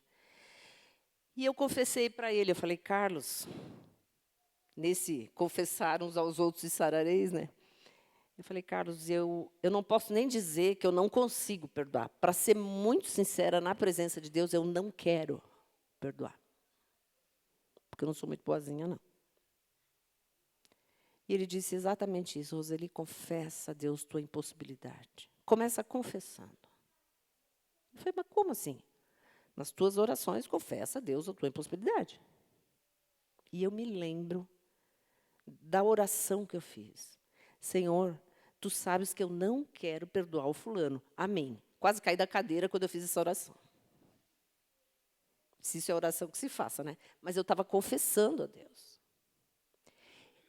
E eu confessei para ele, eu falei, Carlos, nesse confessar uns aos outros e sarareis, né? Eu falei, Carlos, eu não posso nem dizer que eu não consigo perdoar. Para ser muito sincera, na presença de Deus, eu não quero perdoar. Porque eu não sou muito boazinha, não. E ele disse exatamente isso, Roseli, confessa a Deus tua impossibilidade. Começa confessando. Eu falei, mas como assim? Nas tuas orações, confessa a Deus a tua impossibilidade. E eu me lembro da oração que eu fiz. Senhor, tu sabes que eu não quero perdoar o fulano. Amém. Quase caí da cadeira quando eu fiz essa oração. Se isso é oração que se faça, né? Mas eu estava confessando a Deus.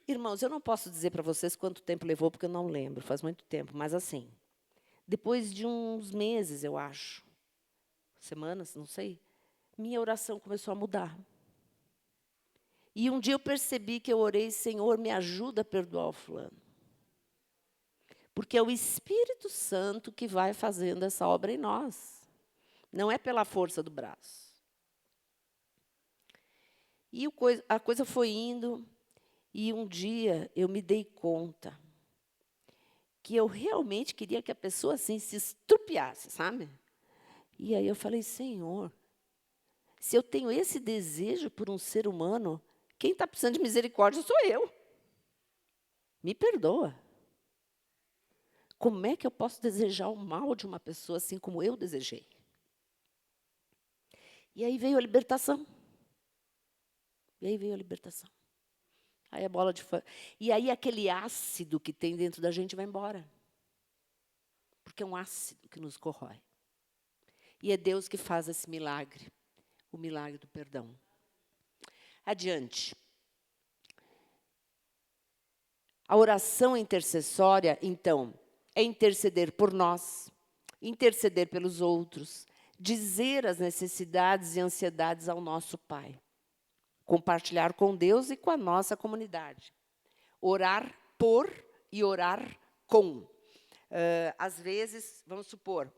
Irmãos, eu não posso dizer para vocês quanto tempo levou, porque eu não lembro, faz muito tempo. Mas assim, depois de uns meses, eu acho, semanas, não sei, minha oração começou a mudar. E um dia eu percebi que eu orei, Senhor, me ajuda a perdoar o fulano. Porque é o Espírito Santo que vai fazendo essa obra em nós. Não é pela força do braço. E a coisa foi indo, e um dia eu me dei conta que eu realmente queria que a pessoa assim se estrupiasse, sabe? E aí eu falei, Senhor, se eu tenho esse desejo por um ser humano, quem está precisando de misericórdia sou eu. Me perdoa. Como é que eu posso desejar o mal de uma pessoa assim como eu desejei? E aí veio a libertação. Aí a bola de ferro. E aí aquele ácido que tem dentro da gente vai embora. Porque é um ácido que nos corrói. E é Deus que faz esse milagre. O milagre do perdão. Adiante. A oração intercessória, então, é interceder por nós, interceder pelos outros, dizer as necessidades e ansiedades ao nosso Pai, compartilhar com Deus e com a nossa comunidade, orar por e orar com. Às vezes, vamos supor,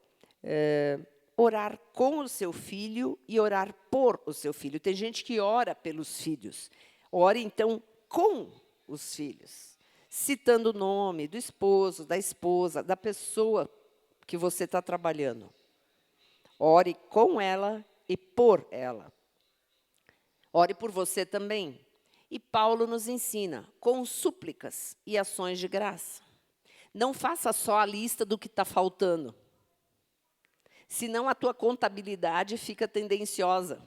orar com o seu filho e orar por o seu filho. Tem gente que ora pelos filhos. Ore, então, com os filhos, citando o nome do esposo, da esposa, da pessoa que você está trabalhando. Ore com ela e por ela. Ore por você também. E Paulo nos ensina, com súplicas e ações de graça. Não faça só a lista do que está faltando. Senão a tua contabilidade fica tendenciosa.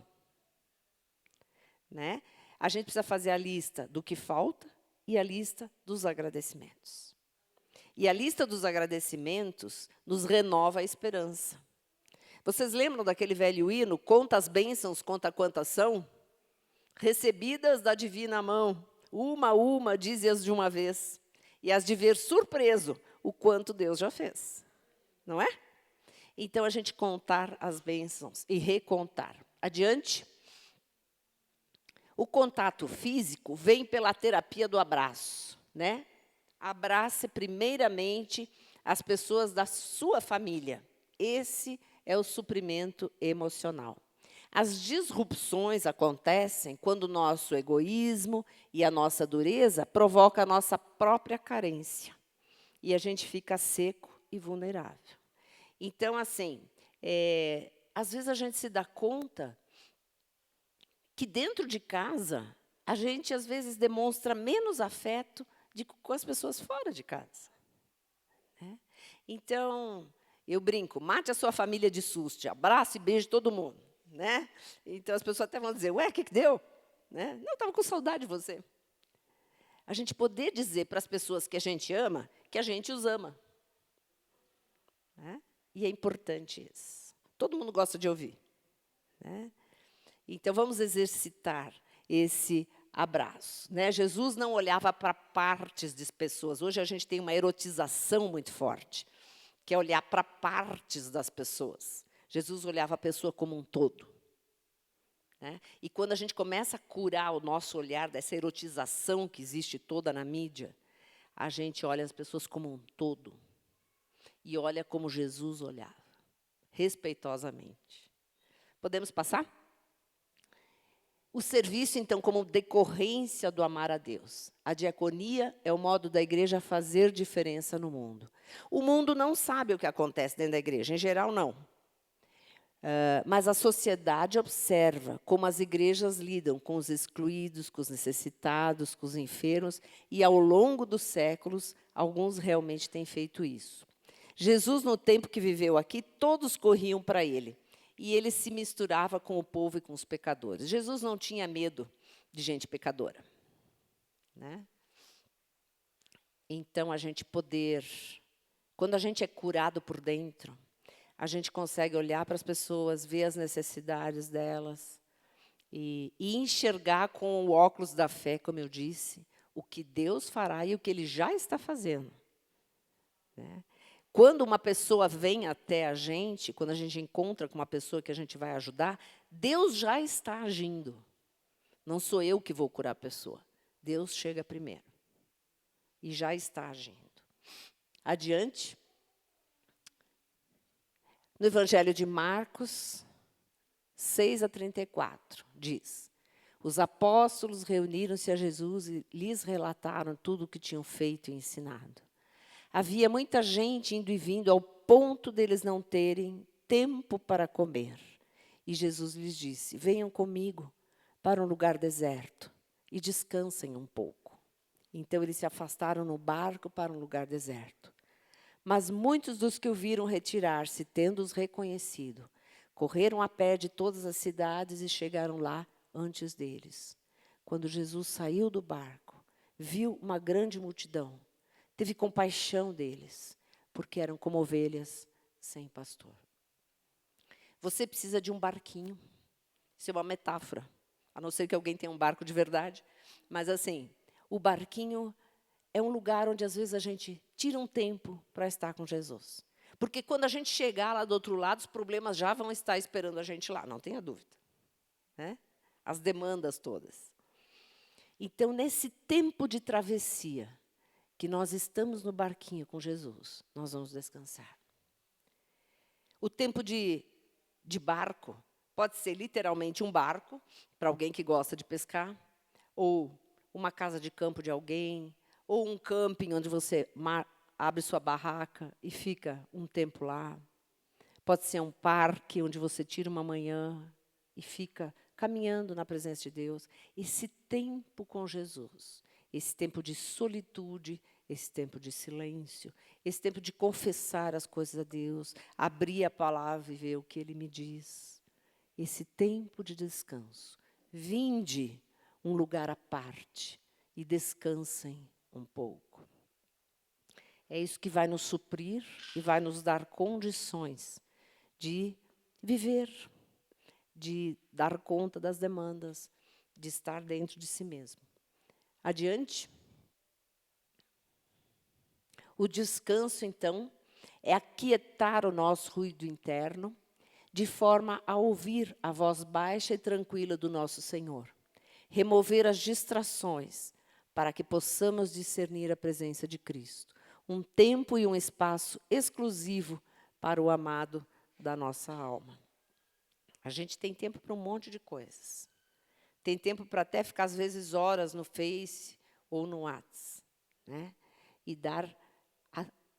Né? A gente precisa fazer a lista do que falta e a lista dos agradecimentos. E a lista dos agradecimentos nos renova a esperança. Vocês lembram daquele velho hino? Conta as bênçãos, conta quantas são? Recebidas da divina mão, uma a uma, dize-as de uma vez, e as de ver surpreso o quanto Deus já fez. Não é? Então, a gente contar as bênçãos e recontar. Adiante. O contato físico vem pela terapia do abraço, né? Abrace primeiramente as pessoas da sua família. Esse é o suprimento emocional. As disrupções acontecem quando o nosso egoísmo e a nossa dureza provocam a nossa própria carência. E a gente fica seco e vulnerável. Então, assim, às vezes a gente se dá conta que dentro de casa, a gente, às vezes, demonstra menos afeto com as pessoas fora de casa. Né? Então, eu brinco, mate a sua família de susto, abraça e beije todo mundo. Né? Então, as pessoas até vão dizer, ué, o que deu? Né? Não, estava com saudade de você. A gente poder dizer para as pessoas que a gente ama, que a gente os ama. Né? E é importante isso. Todo mundo gosta de ouvir. Né? Então, vamos exercitar esse abraço. Né? Jesus não olhava para partes de pessoas. Hoje a gente tem uma erotização muito forte, que é olhar para partes das pessoas. Jesus olhava a pessoa como um todo. Né? E quando a gente começa a curar o nosso olhar dessa erotização que existe toda na mídia, a gente olha as pessoas como um todo. E olha como Jesus olhava, respeitosamente. Podemos passar? O serviço, então, como decorrência do amar a Deus. A diaconia é o modo da igreja fazer diferença no mundo. O mundo não sabe o que acontece dentro da igreja, em geral, não. Mas a sociedade observa como as igrejas lidam com os excluídos, com os necessitados, com os enfermos, e, ao longo dos séculos, alguns realmente têm feito isso. Jesus, no tempo que viveu aqui, todos corriam para ele. E ele se misturava com o povo e com os pecadores. Jesus não tinha medo de gente pecadora. Né? Então, a gente poder... Quando a gente é curado por dentro, a gente consegue olhar para as pessoas, ver as necessidades delas e enxergar com o óculos da fé, como eu disse, o que Deus fará e o que Ele já está fazendo. Né? Quando uma pessoa vem até a gente, quando a gente encontra com uma pessoa que a gente vai ajudar, Deus já está agindo. Não sou eu que vou curar a pessoa. Deus chega primeiro. E já está agindo. Adiante. No Evangelho de Marcos, 6:34, diz: os apóstolos reuniram-se a Jesus e lhes relataram tudo o que tinham feito e ensinado. Havia muita gente indo e vindo ao ponto deles não terem tempo para comer. E Jesus lhes disse: venham comigo para um lugar deserto e descansem um pouco. Então eles se afastaram no barco para um lugar deserto. Mas muitos dos que o viram retirar-se, tendo-os reconhecido, correram a pé de todas as cidades e chegaram lá antes deles. Quando Jesus saiu do barco, viu uma grande multidão. Teve compaixão deles, porque eram como ovelhas sem pastor. Você precisa de um barquinho. Isso é uma metáfora, a não ser que alguém tenha um barco de verdade. Mas, assim, o barquinho é um lugar onde, às vezes, a gente tira um tempo para estar com Jesus. Porque quando a gente chegar lá do outro lado, os problemas já vão estar esperando a gente lá, não tenha dúvida. Né? As demandas todas. Então, nesse tempo de travessia, que nós estamos no barquinho com Jesus, nós vamos descansar. O tempo de barco pode ser literalmente um barco, para alguém que gosta de pescar, ou uma casa de campo de alguém, ou um camping onde você abre sua barraca e fica um tempo lá. Pode ser um parque onde você tira uma manhã e fica caminhando na presença de Deus. Esse tempo com Jesus, esse tempo de solitude, esse tempo de silêncio, esse tempo de confessar as coisas a Deus, abrir a palavra e ver o que Ele me diz. Esse tempo de descanso. Vinde um lugar à parte e descansem um pouco. É isso que vai nos suprir e vai nos dar condições de viver, de dar conta das demandas, de estar dentro de si mesmo. Adiante. O descanso, então, é aquietar o nosso ruído interno, de forma a ouvir a voz baixa e tranquila do nosso Senhor. Remover as distrações, para que possamos discernir a presença de Cristo. Um tempo e um espaço exclusivo para o amado da nossa alma. A gente tem tempo para um monte de coisas. Tem tempo para até ficar, às vezes, horas no Face ou no WhatsApp, né? E dar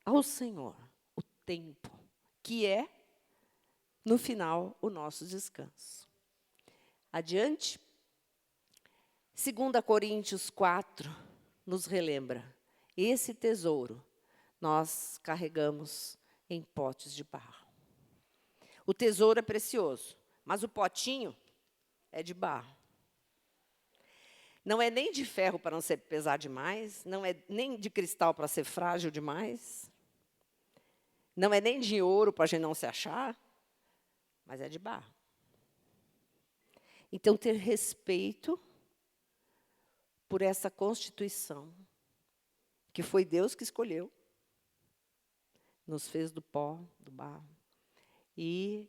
ao Senhor o tempo, que é, no final, o nosso descanso. Adiante. 2 Coríntios 4 nos relembra, esse tesouro nós carregamos em potes de barro. O tesouro é precioso, mas o potinho é de barro. Não é nem de ferro para não ser pesar demais, não é nem de cristal para ser frágil demais, não é nem de ouro para a gente não se achar, mas é de barro. Então, ter respeito por essa constituição, que foi Deus que escolheu, nos fez do pó, do barro, e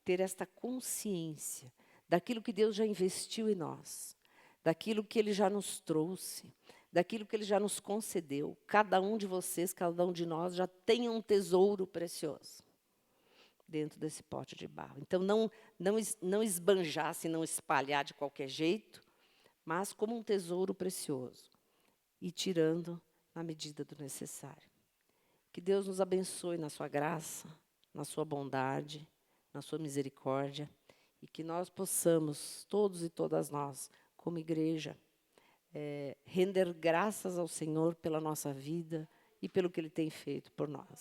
ter esta consciência daquilo que Deus já investiu em nós, daquilo que Ele já nos trouxe, daquilo que Ele já nos concedeu. Cada um de vocês, cada um de nós, já tem um tesouro precioso dentro desse pote de barro. Então, não esbanjar, se não espalhar de qualquer jeito, mas como um tesouro precioso, e tirando na medida do necessário. Que Deus nos abençoe na sua graça, na sua bondade, na sua misericórdia, e que nós possamos, todos e todas nós, como igreja, render graças ao Senhor pela nossa vida e pelo que Ele tem feito por nós.